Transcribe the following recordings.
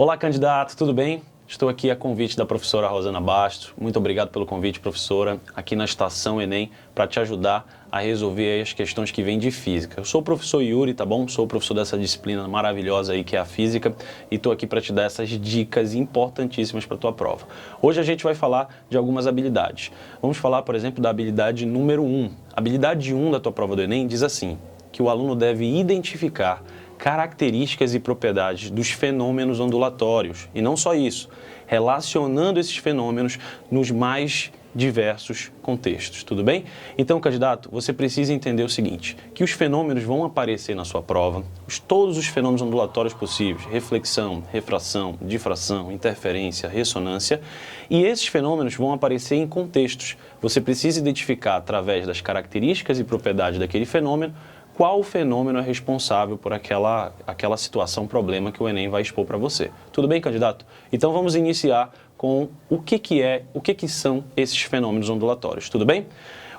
Olá, candidato, tudo bem? Estou aqui a convite da professora Rosana Bastos. Muito obrigado pelo convite, professora, aqui na Estação Enem, para te ajudar a resolver aí as questões que vêm de física. Eu sou o professor Yuri, tá bom? Sou o professor dessa disciplina maravilhosa aí que é a física e estou aqui para te dar essas dicas importantíssimas para a tua prova. Hoje a gente vai falar de algumas habilidades. Vamos falar, por exemplo, da habilidade número 1. A habilidade 1 da tua prova do Enem diz assim, que o aluno deve identificar características e propriedades dos fenômenos ondulatórios. E não só isso, relacionando esses fenômenos nos mais diversos contextos, tudo bem? Então, candidato, você precisa entender o seguinte, que os fenômenos vão aparecer na sua prova, todos os fenômenos ondulatórios possíveis, reflexão, refração, difração, interferência, ressonância, e esses fenômenos vão aparecer em contextos. Você precisa identificar, através das características e propriedades daquele fenômeno, qual fenômeno é responsável por aquela situação, problema que o Enem vai expor para você. Tudo bem, candidato? Então vamos iniciar com o que são esses fenômenos ondulatórios, tudo bem?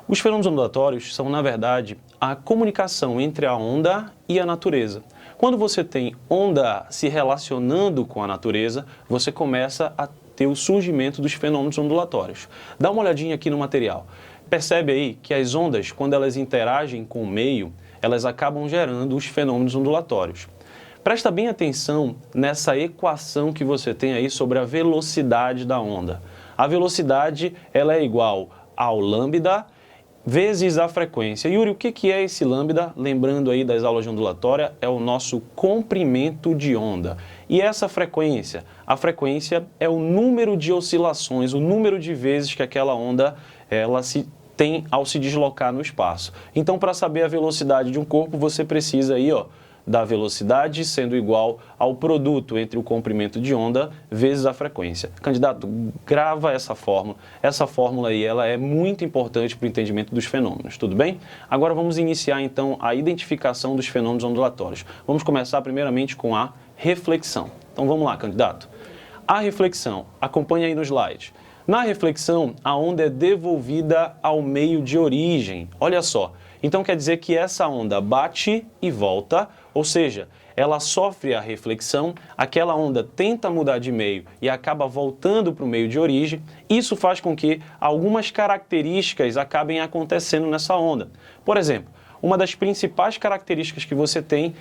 Os fenômenos ondulatórios são, na verdade, a comunicação entre a onda e a natureza. Quando você tem onda se relacionando com a natureza, você começa a ter o surgimento dos fenômenos ondulatórios. Dá uma olhadinha aqui no material. Percebe aí que as ondas, quando elas interagem com o meio, elas acabam gerando os fenômenos ondulatórios. Presta bem atenção nessa equação que você tem aí sobre a velocidade da onda. A velocidade ela é igual ao lambda vezes a frequência. Yuri, o que é esse lambda? Lembrando aí das aulas de ondulatória, é o nosso comprimento de onda. E essa frequência? A frequência é o número de oscilações, o número de vezes que aquela onda ela tem ao se deslocar no espaço. Então, para saber a velocidade de um corpo, você precisa aí, da velocidade sendo igual ao produto entre o comprimento de onda vezes a frequência. Candidato, grava essa fórmula. Essa fórmula aí, ela é muito importante para o entendimento dos fenômenos, tudo bem? Agora vamos iniciar então a identificação dos fenômenos ondulatórios. Vamos começar primeiramente com a reflexão. Então vamos lá, candidato. A reflexão, acompanha aí no slide. Na reflexão, a onda é devolvida ao meio de origem. Olha só, então quer dizer que essa onda bate e volta, ou seja, ela sofre a reflexão, aquela onda tenta mudar de meio e acaba voltando para o meio de origem. Isso faz com que algumas características acabem acontecendo nessa onda. Por exemplo, uma das principais características que você tem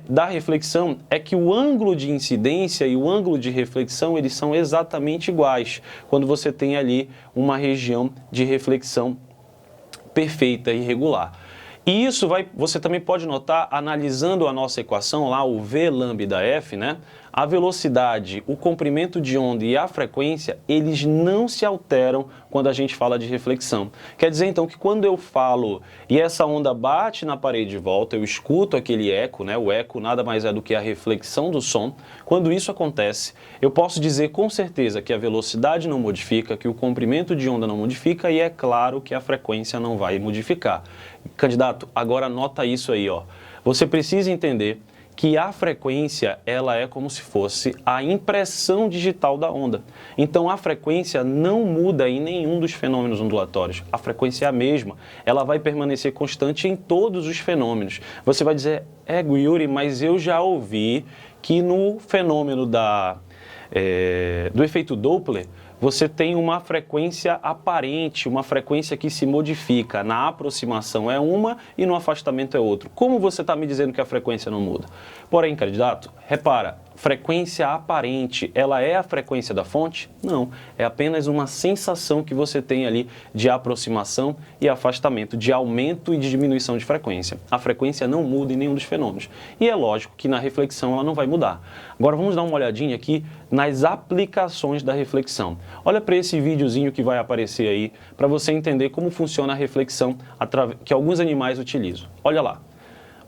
da reflexão é que o ângulo de incidência e o ângulo de reflexão eles são exatamente iguais quando você tem ali uma região de reflexão perfeita e regular. E isso você também pode notar, analisando a nossa equação lá, o V lambda F, né? A velocidade, o comprimento de onda e a frequência, eles não se alteram quando a gente fala de reflexão. Quer dizer, então, que quando eu falo e essa onda bate na parede de volta, eu escuto aquele eco, né? O eco nada mais é do que a reflexão do som. Quando isso acontece, eu posso dizer com certeza que a velocidade não modifica, que o comprimento de onda não modifica e é claro que a frequência não vai modificar. Candidato, agora anota isso aí, ó. Você precisa entender que a frequência, ela é como se fosse a impressão digital da onda. Então, a frequência não muda em nenhum dos fenômenos ondulatórios. A frequência é a mesma. Ela vai permanecer constante em todos os fenômenos. Você vai dizer, Yuri, mas eu já ouvi que no fenômeno do efeito Doppler, você tem uma frequência aparente, uma frequência que se modifica. Na aproximação é uma e no afastamento é outra. Como você está me dizendo que a frequência não muda? Porém, candidato, repara, frequência aparente, ela é a frequência da fonte? Não, é apenas uma sensação que você tem ali de aproximação e afastamento, de aumento e de diminuição de frequência. A frequência não muda em nenhum dos fenômenos. E é lógico que na reflexão ela não vai mudar. Agora vamos dar uma olhadinha aqui nas aplicações da reflexão. Olha para esse videozinho que vai aparecer aí, para você entender como funciona a reflexão que alguns animais utilizam. Olha lá,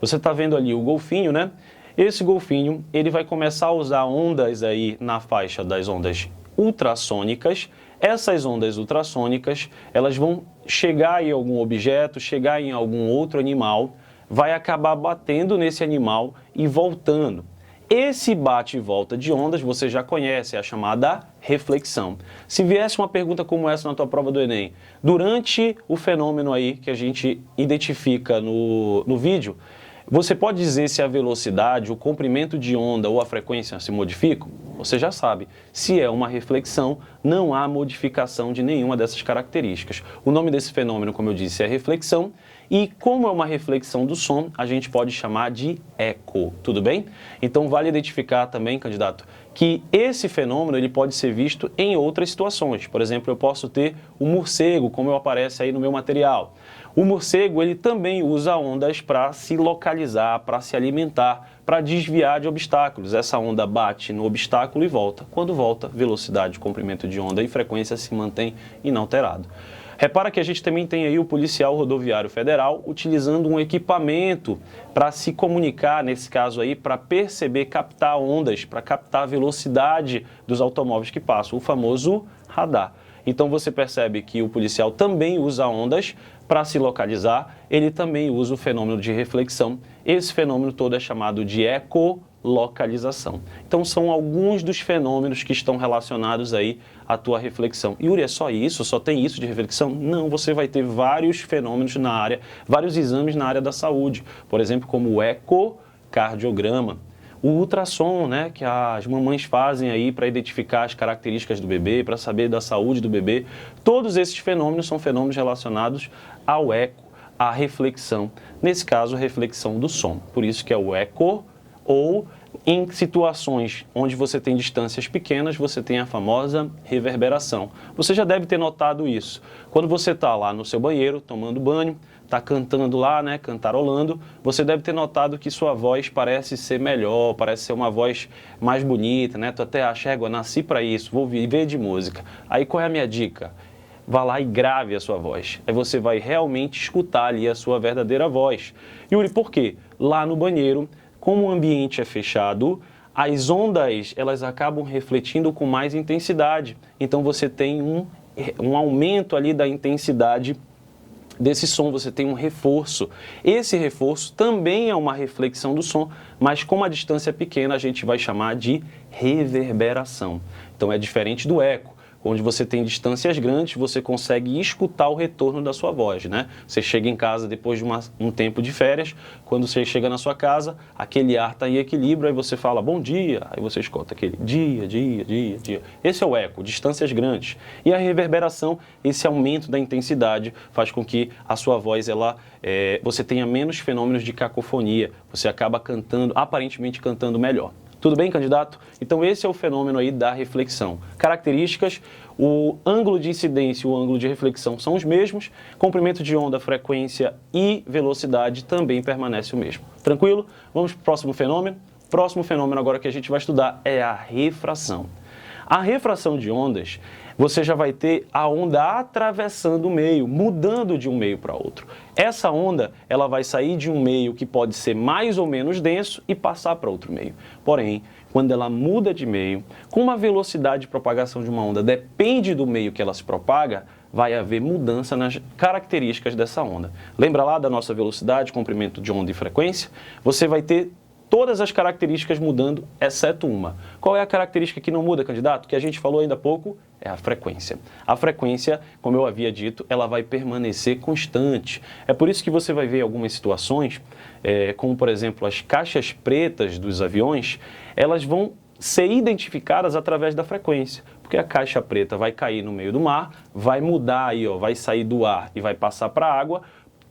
você está vendo ali o golfinho, né? Esse golfinho, ele vai começar a usar ondas aí na faixa das ondas ultrassônicas. Essas ondas ultrassônicas, elas vão chegar em algum objeto, chegar em algum outro animal, vai acabar batendo nesse animal e voltando. Esse bate e volta de ondas você já conhece, é a chamada reflexão. Se viesse uma pergunta como essa na tua prova do Enem, durante o fenômeno aí que a gente identifica no vídeo, você pode dizer se a velocidade, o comprimento de onda ou a frequência se modificam? Você já sabe, se é uma reflexão, não há modificação de nenhuma dessas características. O nome desse fenômeno, como eu disse, é reflexão, e como é uma reflexão do som, a gente pode chamar de eco, tudo bem? Então vale identificar também, candidato, que esse fenômeno ele pode ser visto em outras situações. Por exemplo, eu posso ter o morcego, como aparece aí no meu material. O morcego ele também usa ondas para se localizar, para se alimentar, para desviar de obstáculos. Essa onda bate no obstáculo e volta. Quando volta, velocidade, comprimento de onda e frequência se mantém inalterado. Repara que a gente também tem aí o policial rodoviário federal utilizando um equipamento para se comunicar, nesse caso aí, para perceber, captar ondas, para captar a velocidade dos automóveis que passam, o famoso radar. Então você percebe que o policial também usa ondas para se localizar, ele também usa o fenômeno de reflexão. Esse fenômeno todo é chamado de ecolocalização. Então são alguns dos fenômenos que estão relacionados aí à tua reflexão. Yuri, é só isso? Só tem isso de reflexão? Não, você vai ter vários fenômenos na área, vários exames na área da saúde. Por exemplo, como o ecocardiograma, o ultrassom, né, que as mamães fazem aí para identificar as características do bebê, para saber da saúde do bebê. Todos esses fenômenos são fenômenos relacionados ao eco, à reflexão. Nesse caso, reflexão do som. Por isso que é o eco, ou em situações onde você tem distâncias pequenas, você tem a famosa reverberação. Você já deve ter notado isso. Quando você está lá no seu banheiro, tomando banho, está cantando lá, né, cantarolando, você deve ter notado que sua voz parece ser melhor, parece ser uma voz mais bonita, né? Tu até acha, égua, nasci para isso, vou viver de música. Aí qual é a minha dica? Vá lá e grave a sua voz. Aí você vai realmente escutar ali a sua verdadeira voz. Yuri, por quê? Lá no banheiro, como o ambiente é fechado, as ondas elas acabam refletindo com mais intensidade. Então você tem um aumento ali da intensidade desse som, você tem um reforço. Esse reforço também é uma reflexão do som, mas como a distância é pequena, a gente vai chamar de reverberação. Então é diferente do eco. Onde você tem distâncias grandes, você consegue escutar o retorno da sua voz, né? Você chega em casa depois de um tempo de férias, quando você chega na sua casa, aquele ar está em equilíbrio, aí você fala bom dia, aí você escuta aquele dia, dia, dia, dia. Esse é o eco, distâncias grandes. E a reverberação, esse aumento da intensidade, faz com que a sua voz, você tenha menos fenômenos de cacofonia, você acaba cantando, aparentemente cantando melhor. Tudo bem, candidato? Então esse é o fenômeno aí da reflexão. Características, o ângulo de incidência e o ângulo de reflexão são os mesmos, comprimento de onda, frequência e velocidade também permanece o mesmo. Tranquilo? Vamos para o próximo fenômeno? Próximo fenômeno agora que a gente vai estudar é a refração. A refração de ondas, você já vai ter a onda atravessando o meio, mudando de um meio para outro. Essa onda, ela vai sair de um meio que pode ser mais ou menos denso e passar para outro meio. Porém, quando ela muda de meio, como a velocidade de propagação de uma onda depende do meio que ela se propaga, vai haver mudança nas características dessa onda. Lembra lá da nossa velocidade, comprimento de onda e frequência? Você vai ter todas as características mudando, exceto uma. Qual é a característica que não muda, candidato? Que a gente falou ainda há pouco, é a frequência. A frequência, como eu havia dito, ela vai permanecer constante. É por isso que você vai ver algumas situações, como por exemplo as caixas pretas dos aviões, elas vão ser identificadas através da frequência. Porque a caixa preta vai cair no meio do mar, vai mudar aí, vai sair do ar e vai passar para a água,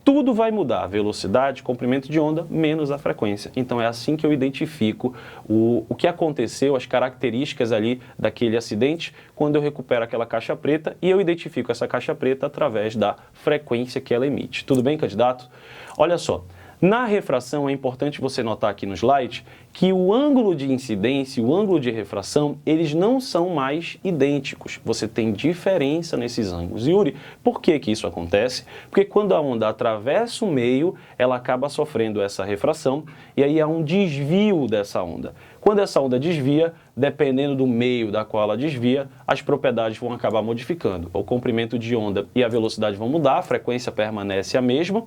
tudo vai mudar, velocidade, comprimento de onda, menos a frequência. Então é assim que eu identifico o que aconteceu, as características ali daquele acidente, quando eu recupero aquela caixa preta e eu identifico essa caixa preta através da frequência que ela emite. Tudo bem, candidato? Olha só. Na refração, é importante você notar aqui no slide que o ângulo de incidência e o ângulo de refração, eles não são mais idênticos. Você tem diferença nesses ângulos. Yuri, por que isso acontece? Porque quando a onda atravessa o meio, ela acaba sofrendo essa refração e aí há um desvio dessa onda. Quando essa onda desvia, dependendo do meio da qual ela desvia, as propriedades vão acabar modificando. O comprimento de onda e a velocidade vão mudar, a frequência permanece a mesma.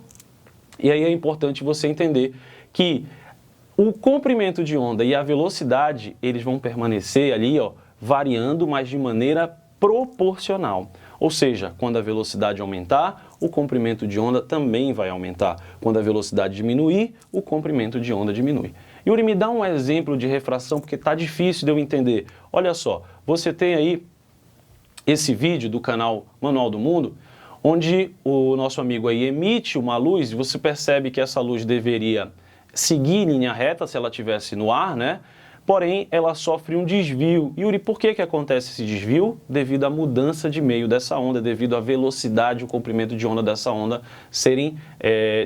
E aí é importante você entender que o comprimento de onda e a velocidade, eles vão permanecer ali, variando, mas de maneira proporcional. Ou seja, quando a velocidade aumentar, o comprimento de onda também vai aumentar. Quando a velocidade diminuir, o comprimento de onda diminui. Yuri, me dá um exemplo de refração, porque está difícil de eu entender. Olha só, você tem aí esse vídeo do canal Manual do Mundo, onde o nosso amigo aí emite uma luz, e você percebe que essa luz deveria seguir em linha reta se ela estivesse no ar, né? Porém, ela sofre um desvio. Yuri, por que acontece esse desvio? Devido à mudança de meio dessa onda, devido à velocidade e o comprimento de onda dessa onda serem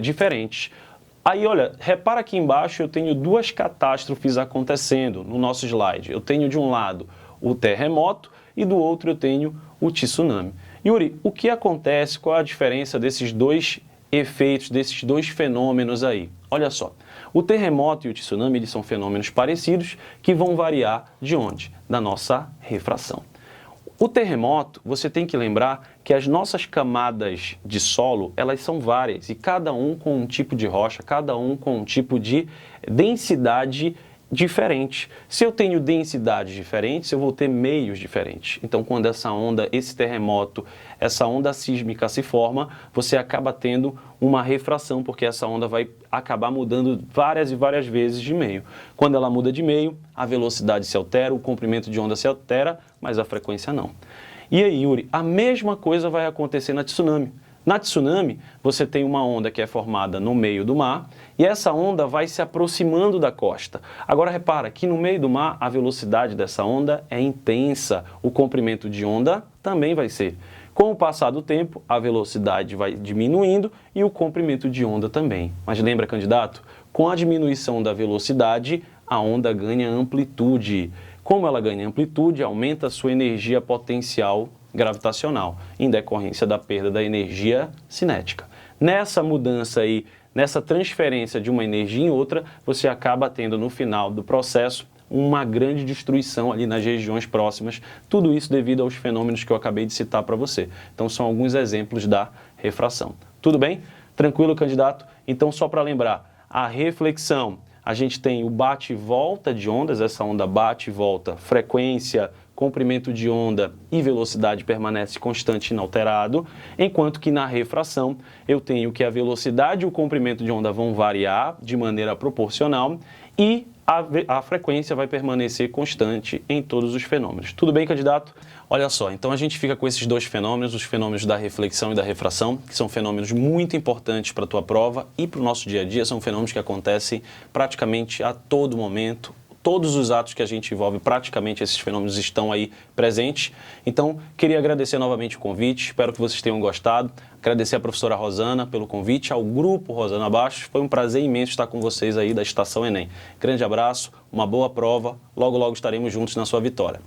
diferentes. Aí, olha, repara aqui embaixo, eu tenho duas catástrofes acontecendo no nosso slide. Eu tenho de um lado o terremoto e do outro eu tenho o tsunami. Yuri, o que acontece, qual a diferença desses dois efeitos, desses dois fenômenos aí? Olha só, o terremoto e o tsunami, eles são fenômenos parecidos que vão variar de onde? Da nossa refração. O terremoto, você tem que lembrar que as nossas camadas de solo, elas são várias e cada um com um tipo de rocha, cada um com um tipo de densidade diferente. Se eu tenho densidades diferentes, eu vou ter meios diferentes. Então, quando essa onda, esse terremoto, essa onda sísmica se forma, você acaba tendo uma refração, porque essa onda vai acabar mudando várias e várias vezes de meio. Quando ela muda de meio, a velocidade se altera, o comprimento de onda se altera, mas a frequência não. E aí, Yuri, a mesma coisa vai acontecer na tsunami. Na tsunami, você tem uma onda que é formada no meio do mar e essa onda vai se aproximando da costa. Agora repara que no meio do mar a velocidade dessa onda é intensa, o comprimento de onda também vai ser. Com o passar do tempo, a velocidade vai diminuindo e o comprimento de onda também. Mas lembra, candidato? Com a diminuição da velocidade, a onda ganha amplitude. Como ela ganha amplitude, aumenta a sua energia potencial gravitacional, em decorrência da perda da energia cinética. Nessa mudança aí, nessa transferência de uma energia em outra, você acaba tendo no final do processo uma grande destruição ali nas regiões próximas, tudo isso devido aos fenômenos que eu acabei de citar para você. Então são alguns exemplos da refração. Tudo bem? Tranquilo, candidato? Então só para lembrar, a reflexão, a gente tem o bate e volta de ondas, essa onda bate e volta, frequência, comprimento de onda e velocidade permanece constante e inalterado, enquanto que na refração eu tenho que a velocidade e o comprimento de onda vão variar de maneira proporcional e a frequência vai permanecer constante em todos os fenômenos. Tudo bem, candidato? Olha só, então a gente fica com esses dois fenômenos, os fenômenos da reflexão e da refração, que são fenômenos muito importantes para a tua prova e para o nosso dia a dia, são fenômenos que acontecem praticamente a todo momento. Todos os atos que a gente envolve, praticamente esses fenômenos estão aí presentes. Então, queria agradecer novamente o convite, espero que vocês tenham gostado. Agradecer à professora Rosana pelo convite, ao grupo Rosana Bastos. Foi um prazer imenso estar com vocês aí da Estação Enem. Grande abraço, uma boa prova, logo logo estaremos juntos na sua vitória.